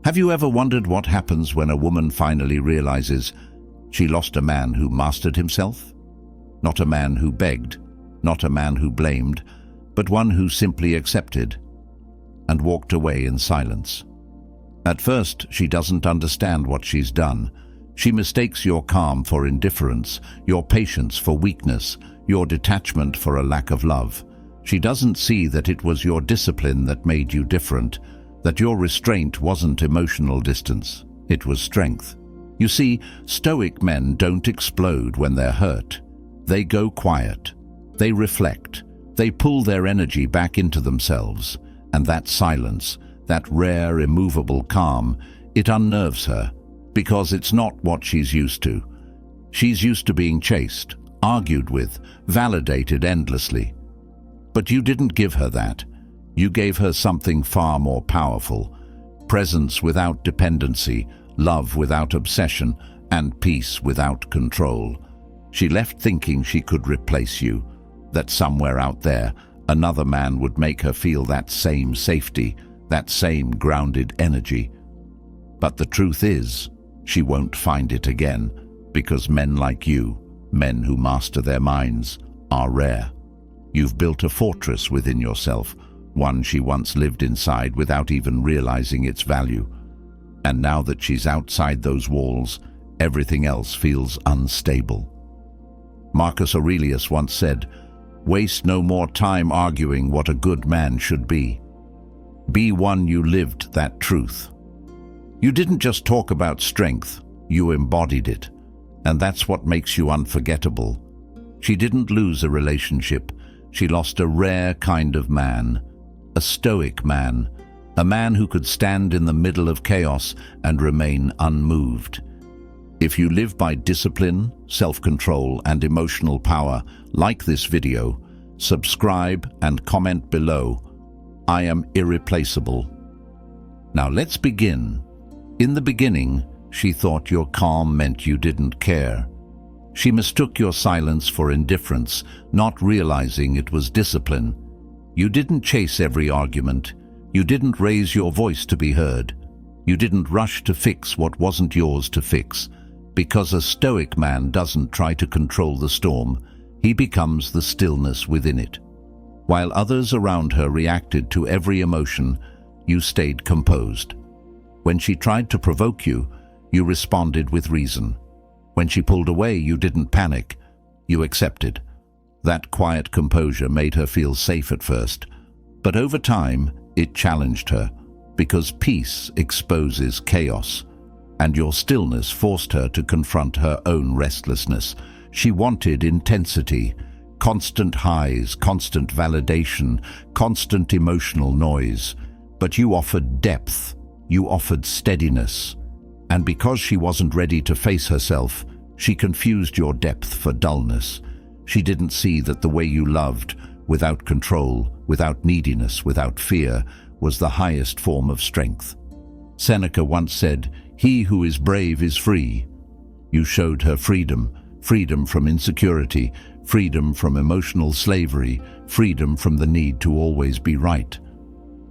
Have you ever wondered what happens when a woman finally realizes she lost a man who mastered himself? Not a man who begged, not a man who blamed, but one who simply accepted and walked away in silence. At first, she doesn't understand what she's done. She mistakes your calm for indifference, your patience for weakness, your detachment for a lack of love. She doesn't see that it was your discipline that made you different, that your restraint wasn't emotional distance, it was strength. You see, Stoic men don't explode when they're hurt. They go quiet. They reflect. They pull their energy back into themselves. And that silence, that rare, immovable calm, it unnerves her, because it's not what she's used to. She's used to being chased, argued with, validated endlessly. But you didn't give her that. You gave her something far more powerful: presence without dependency, love without obsession, and peace without control. She left thinking she could replace you, that somewhere out there, another man would make her feel that same safety, that same grounded energy. But the truth is, she won't find it again, because men like you, men who master their minds, are rare. You've built a fortress within yourself, one she once lived inside without even realizing its value. And now that she's outside those walls, everything else feels unstable. Marcus Aurelius once said, "Waste no more time arguing what a good man should be. Be one you lived that truth." You didn't just talk about strength, you embodied it. And that's what makes you unforgettable. She didn't lose a relationship. She lost a rare kind of man, a stoic man, a man who could stand in the middle of chaos and remain unmoved. If you live by discipline, self-control, and emotional power, like this video, subscribe and comment below. I am irreplaceable. Now let's begin. In the beginning, she thought your calm meant you didn't care. She mistook your silence for indifference, not realizing it was discipline. You didn't chase every argument. You didn't raise your voice to be heard. You didn't rush to fix what wasn't yours to fix. Because a stoic man doesn't try to control the storm, he becomes the stillness within it. While others around her reacted to every emotion, you stayed composed. When she tried to provoke you, you responded with reason. When she pulled away, you didn't panic. You accepted. That quiet composure made her feel safe at first, but over time, it challenged her, because peace exposes chaos, and your stillness forced her to confront her own restlessness. She wanted intensity, constant highs, constant validation, constant emotional noise, but you offered depth, you offered steadiness. And because she wasn't ready to face herself, she confused your depth for dullness. She didn't see that the way you loved, without control, without neediness, without fear, was the highest form of strength. Seneca once said, "He who is brave is free." You showed her freedom, freedom from insecurity, freedom from emotional slavery, freedom from the need to always be right.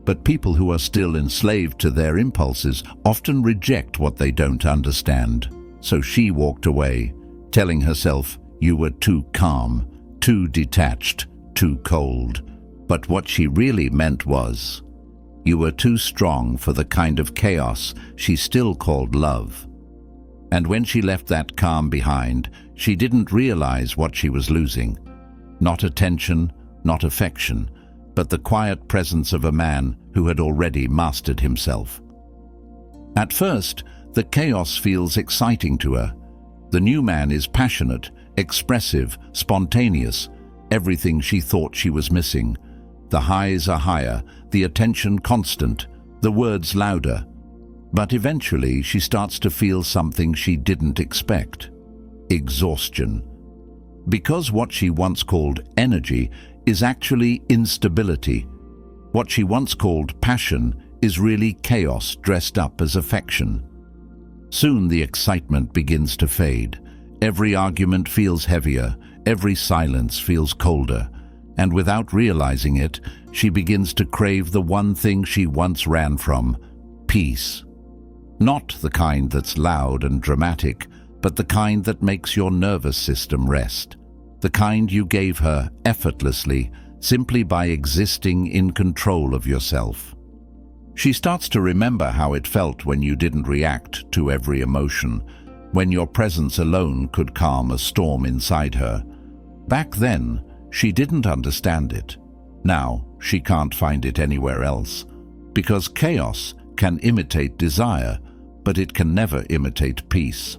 But people who are still enslaved to their impulses often reject what they don't understand. So she walked away, telling herself, you were too calm, too detached, too cold. But what she really meant was, you were too strong for the kind of chaos she still called love. And when she left that calm behind, she didn't realize what she was losing. Not attention, not affection, but the quiet presence of a man who had already mastered himself. At first, the chaos feels exciting to her. The new man is passionate, expressive, spontaneous, everything she thought she was missing. The highs are higher, the attention constant, the words louder. But eventually she starts to feel something she didn't expect: exhaustion. Because what she once called energy is actually instability. What she once called passion is really chaos dressed up as affection. Soon the excitement begins to fade. Every argument feels heavier, every silence feels colder, and without realizing it, she begins to crave the one thing she once ran from: peace. Not the kind that's loud and dramatic, but the kind that makes your nervous system rest. The kind you gave her effortlessly, simply by existing in control of yourself. She starts to remember how it felt when you didn't react to every emotion, when your presence alone could calm a storm inside her. Back then, she didn't understand it. Now, she can't find it anywhere else, because chaos can imitate desire, but it can never imitate peace.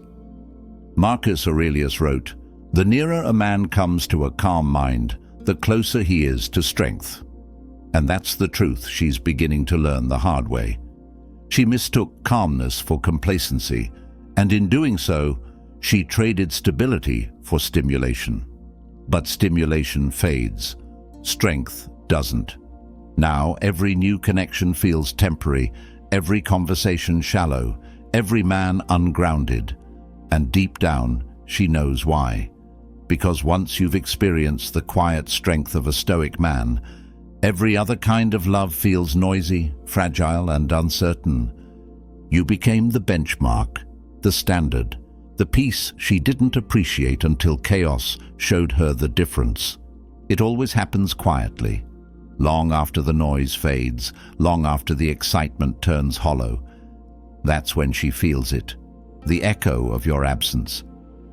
Marcus Aurelius wrote, "The nearer a man comes to a calm mind, the closer he is to strength." And that's the truth she's beginning to learn the hard way. She mistook calmness for complacency, and in doing so, she traded stability for stimulation. But stimulation fades. Strength doesn't. Now every new connection feels temporary, every conversation shallow, every man ungrounded. And deep down, she knows why. Because once you've experienced the quiet strength of a Stoic man, every other kind of love feels noisy, fragile, and uncertain. You became the benchmark, the standard, the piece she didn't appreciate until chaos showed her the difference. It always happens quietly, long after the noise fades, long after the excitement turns hollow. That's when she feels it, the echo of your absence,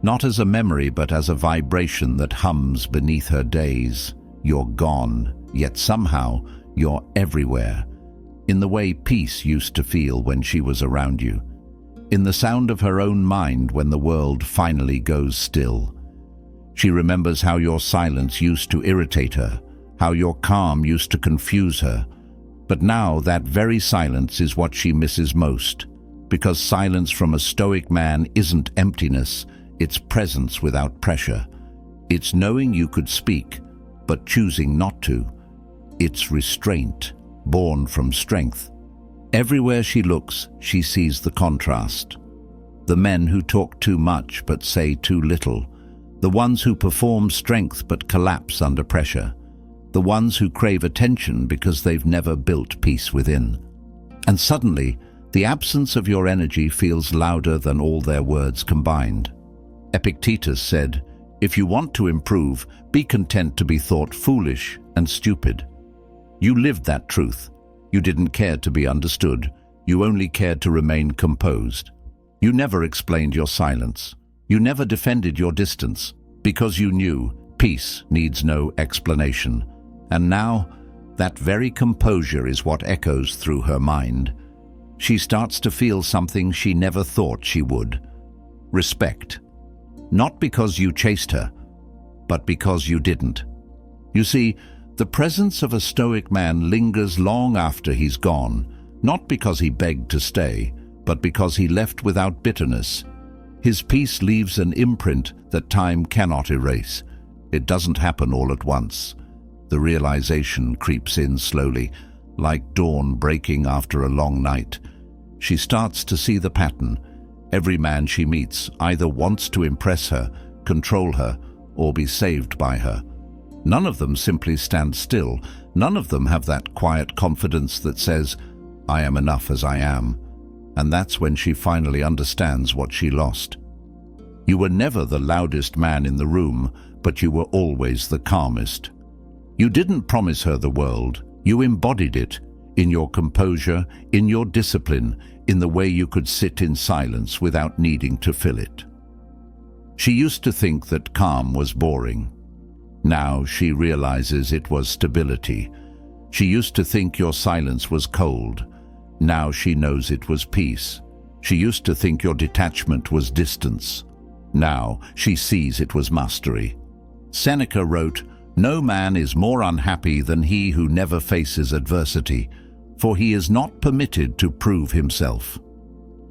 not as a memory but as a vibration that hums beneath her days. You're gone, yet somehow you're everywhere, in the way peace used to feel when she was around you, in the sound of her own mind when the world finally goes still. She remembers how your silence used to irritate her, how your calm used to confuse her. But now that very silence is what she misses most, because silence from a Stoic man isn't emptiness, it's presence without pressure. It's knowing you could speak, but choosing not to. It's restraint, born from strength. Everywhere she looks, she sees the contrast. The men who talk too much but say too little. The ones who perform strength but collapse under pressure. The ones who crave attention because they've never built peace within. And suddenly, the absence of your energy feels louder than all their words combined. Epictetus said, "If you want to improve, be content to be thought foolish and stupid." You lived that truth. You didn't care to be understood. You only cared to remain composed. You never explained your silence. You never defended your distance, because you knew peace needs no explanation. And now, that very composure is what echoes through her mind. She starts to feel something she never thought she would. Respect. Not because you chased her, but because you didn't. You see, the presence of a Stoic man lingers long after he's gone, not because he begged to stay, but because he left without bitterness. His peace leaves an imprint that time cannot erase. It doesn't happen all at once. The realization creeps in slowly, like dawn breaking after a long night. She starts to see the pattern. Every man she meets either wants to impress her, control her, or be saved by her. None of them simply stand still. None of them have that quiet confidence that says, "I am enough as I am." And that's when she finally understands what she lost. You were never the loudest man in the room, but you were always the calmest. You didn't promise her the world. You embodied it, in your composure, in your discipline, in the way you could sit in silence without needing to fill it. She used to think that calm was boring. Now she realizes it was stability. She used to think your silence was cold. Now she knows it was peace. She used to think your detachment was distance. Now she sees it was mastery. Seneca wrote, "No man is more unhappy than he who never faces adversity, for he is not permitted to prove himself."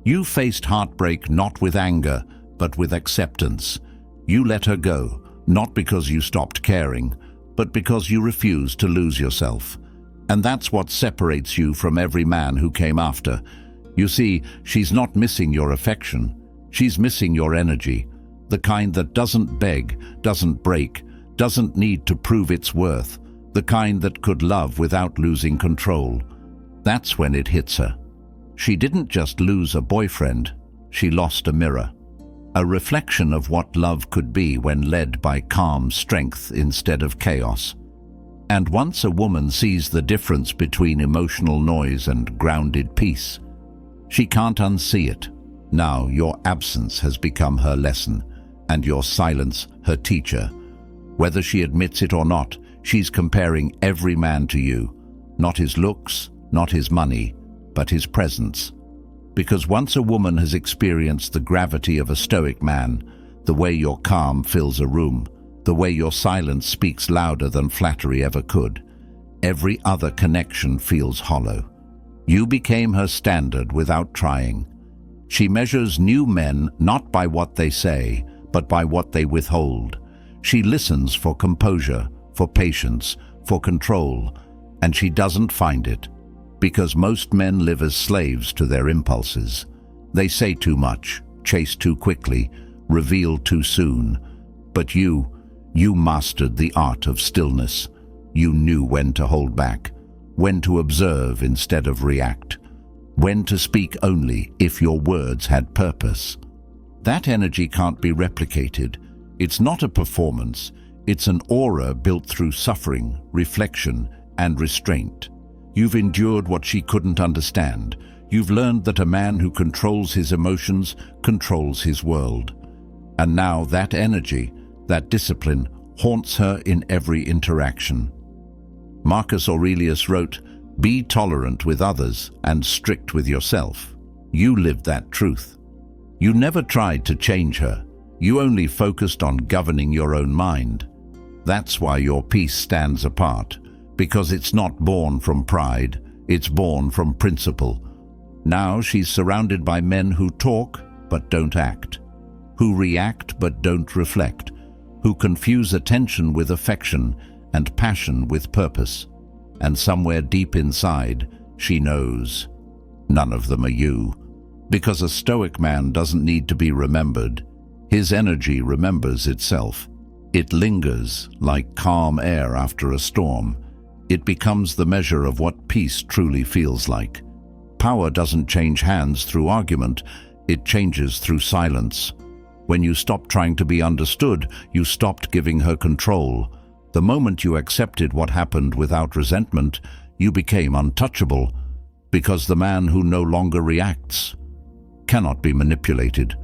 You faced heartbreak not with anger, but with acceptance. You let her go, not because you stopped caring, but because you refused to lose yourself. And that's what separates you from every man who came after. You see, she's not missing your affection. She's missing your energy, the kind that doesn't beg, doesn't break, doesn't need to prove its worth, the kind that could love without losing control. That's when it hits her. She didn't just lose a boyfriend, she lost a mirror. A reflection of what love could be when led by calm strength instead of chaos. And once a woman sees the difference between emotional noise and grounded peace, she can't unsee it. Now your absence has become her lesson, and your silence her teacher. Whether she admits it or not, she's comparing every man to you, not his looks, not his money, but his presence. Because once a woman has experienced the gravity of a Stoic man, the way your calm fills a room, the way your silence speaks louder than flattery ever could, every other connection feels hollow. You became her standard without trying. She measures new men not by what they say, but by what they withhold. She listens for composure, for patience, for control, and she doesn't find it. Because most men live as slaves to their impulses. They say too much, chase too quickly, reveal too soon. But you mastered the art of stillness. You knew when to hold back, when to observe instead of react, when to speak only if your words had purpose. That energy can't be replicated. It's not a performance. It's an aura built through suffering, reflection, and restraint. You've endured what she couldn't understand. You've learned that a man who controls his emotions controls his world. And now that energy, that discipline, haunts her in every interaction. Marcus Aurelius wrote, "Be tolerant with others and strict with yourself." You lived that truth. You never tried to change her. You only focused on governing your own mind. That's why your peace stands apart. Because it's not born from pride, it's born from principle. Now she's surrounded by men who talk but don't act, who react but don't reflect, who confuse attention with affection and passion with purpose. And somewhere deep inside, she knows, none of them are you. Because a Stoic man doesn't need to be remembered. His energy remembers itself. It lingers like calm air after a storm. It becomes the measure of what peace truly feels like. Power doesn't change hands through argument, it changes through silence. When you stopped trying to be understood, you stopped giving her control. The moment you accepted what happened without resentment, you became untouchable, because the man who no longer reacts cannot be manipulated.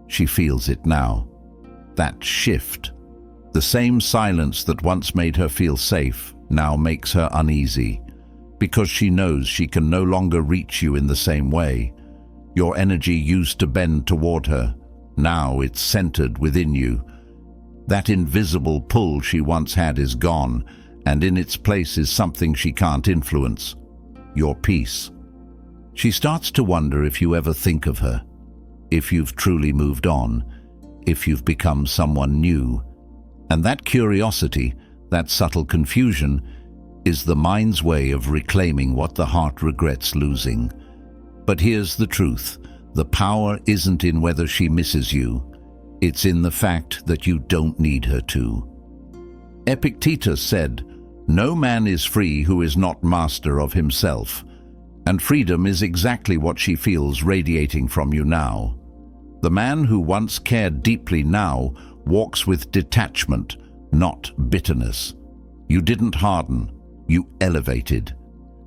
She feels it now. That shift. The same silence that once made her feel safe now makes her uneasy, because she knows she can no longer reach you in the same way. Your energy used to bend toward her. Now it's centered within you. That invisible pull she once had is gone, and in its place is something she can't influence: your peace. She starts to wonder if you ever think of her, if you've truly moved on, if you've become someone new. And that curiosity, that subtle confusion, is the mind's way of reclaiming what the heart regrets losing. But here's the truth: the power isn't in whether she misses you. It's in the fact that you don't need her to. Epictetus said, "No man is free who is not master of himself." And freedom is exactly what she feels radiating from you now. The man who once cared deeply now walks with detachment, not bitterness. You didn't harden, you elevated.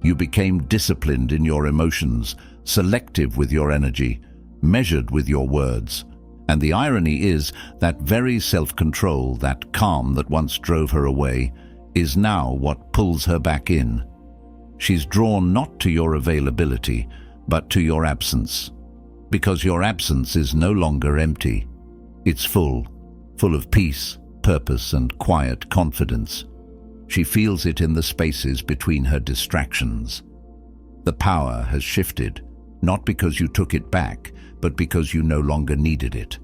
You became disciplined in your emotions, selective with your energy, measured with your words. And the irony is that very self-control, that calm that once drove her away, is now what pulls her back in. She's drawn not to your availability, but to your absence. Because your absence is no longer empty. It's full of peace, purpose, and quiet confidence. She feels it in the spaces between her distractions. The power has shifted, not because you took it back, but because you no longer needed it.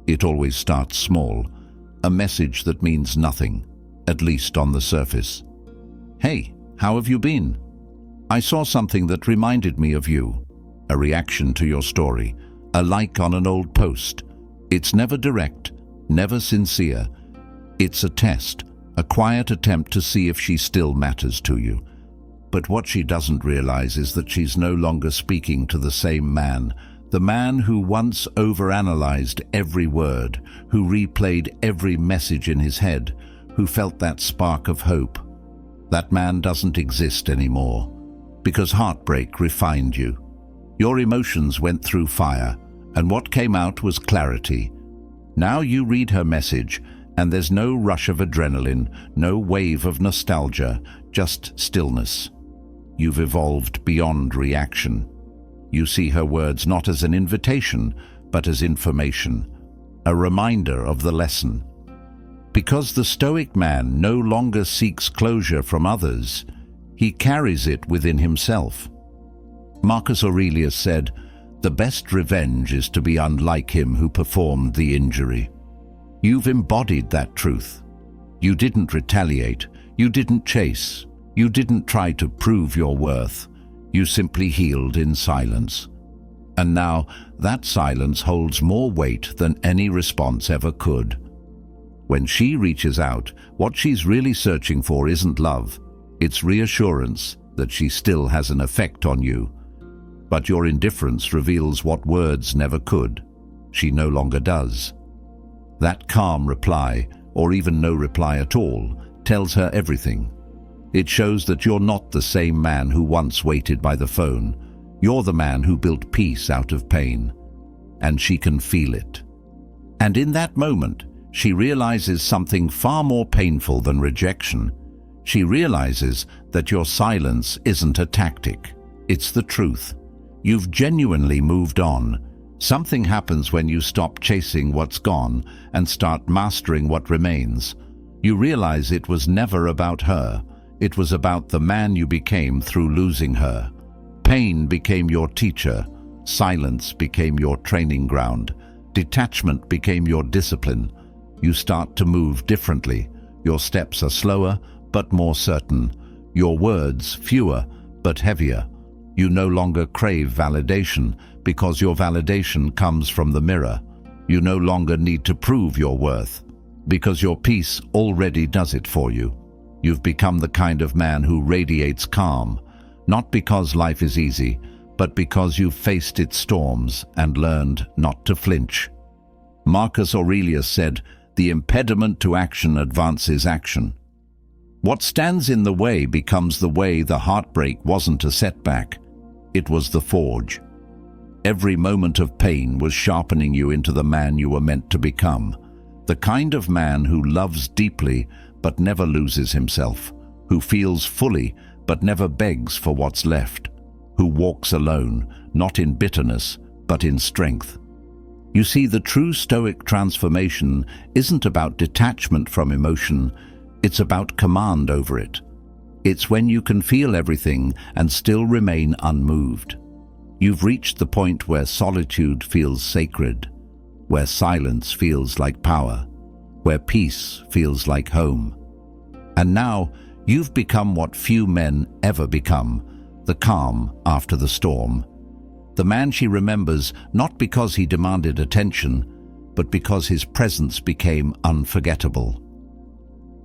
It always starts small, a message that means nothing, at least on the surface. "Hey, how have you been? I saw something that reminded me of you." A reaction to your story, a like on an old post. It's never direct, never sincere. It's a test, a quiet attempt to see if she still matters to you. But what she doesn't realize is that she's no longer speaking to the same man, the man who once overanalyzed every word, who replayed every message in his head, who felt that spark of hope. That man doesn't exist anymore, because heartbreak refined you. Your emotions went through fire, and what came out was clarity. Now you read her message, and there's no rush of adrenaline, no wave of nostalgia, just stillness. You've evolved beyond reaction. You see her words not as an invitation, but as information, a reminder of the lesson. Because the Stoic man no longer seeks closure from others, he carries it within himself. Marcus Aurelius said, "The best revenge is to be unlike him who performed the injury." You've embodied that truth. You didn't retaliate, you didn't chase, you didn't try to prove your worth. You simply healed in silence. And now that silence holds more weight than any response ever could. When she reaches out, what she's really searching for isn't love. It's reassurance that she still has an effect on you. But your indifference reveals what words never could. She no longer does. That calm reply, or even no reply at all, tells her everything. It shows that you're not the same man who once waited by the phone. You're the man who built peace out of pain. And she can feel it. And in that moment, she realizes something far more painful than rejection. She realizes that your silence isn't a tactic. It's the truth. You've genuinely moved on. Something happens when you stop chasing what's gone and start mastering what remains. You realize it was never about her. It was about the man you became through losing her. Pain became your teacher. Silence became your training ground. Detachment became your discipline. You start to move differently. Your steps are slower, but more certain. Your words fewer, but heavier. You no longer crave validation, because your validation comes from the mirror. You no longer need to prove your worth, because your peace already does it for you. You've become the kind of man who radiates calm, not because life is easy, but because you've faced its storms and learned not to flinch. Marcus Aurelius said, "The impediment to action advances action." What stands in the way becomes the way. The heartbreak wasn't a setback. It was the forge. Every moment of pain was sharpening you into the man you were meant to become. The kind of man who loves deeply but never loses himself, who feels fully but never begs for what's left, who walks alone, not in bitterness, but in strength. You see, the true Stoic transformation isn't about detachment from emotion, it's about command over it. It's when you can feel everything and still remain unmoved. You've reached the point where solitude feels sacred, where silence feels like power, where peace feels like home. And now you've become what few men ever become, the calm after the storm. The man she remembers not because he demanded attention, but because his presence became unforgettable.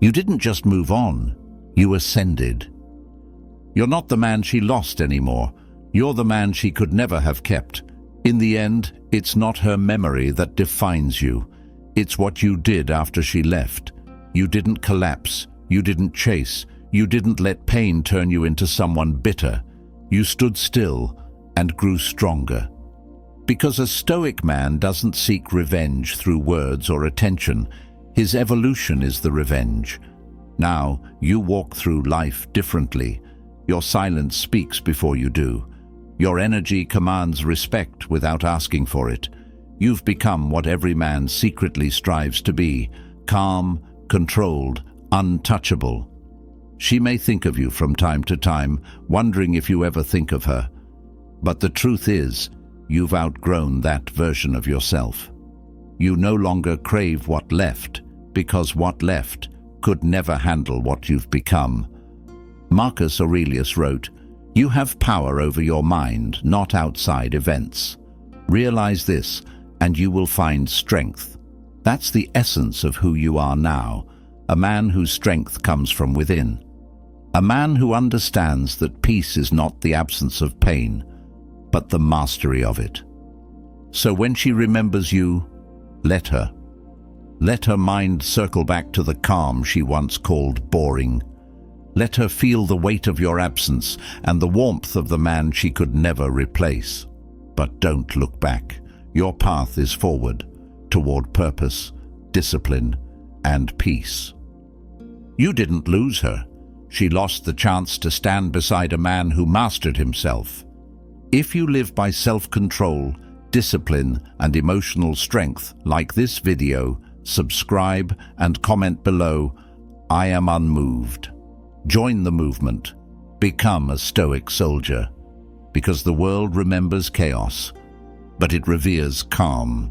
You didn't just move on, you ascended. You're not the man she lost anymore. You're the man she could never have kept. In the end, it's not her memory that defines you. It's what you did after she left. You didn't collapse. You didn't chase. You didn't let pain turn you into someone bitter. You stood still and grew stronger. Because a Stoic man doesn't seek revenge through words or attention. His evolution is the revenge. Now, you walk through life differently. Your silence speaks before you do. Your energy commands respect without asking for it. You've become what every man secretly strives to be, calm, controlled, untouchable. She may think of you from time to time, wondering if you ever think of her. But the truth is, you've outgrown that version of yourself. You no longer crave what left, because what left could never handle what you've become. Marcus Aurelius wrote, "You have power over your mind, not outside events. Realize this, and you will find strength." That's the essence of who you are now, a man whose strength comes from within. A man who understands that peace is not the absence of pain, but the mastery of it. So when she remembers you, let her. Let her mind circle back to the calm she once called boring. Let her feel the weight of your absence and the warmth of the man she could never replace. But don't look back. Your path is forward, toward purpose, discipline, and peace. You didn't lose her. She lost the chance to stand beside a man who mastered himself. If you live by self-control, discipline, and emotional strength, like this video, subscribe and comment below, "I am unmoved." Join the movement. Become a Stoic soldier. Because the world remembers chaos, but it reveres calm.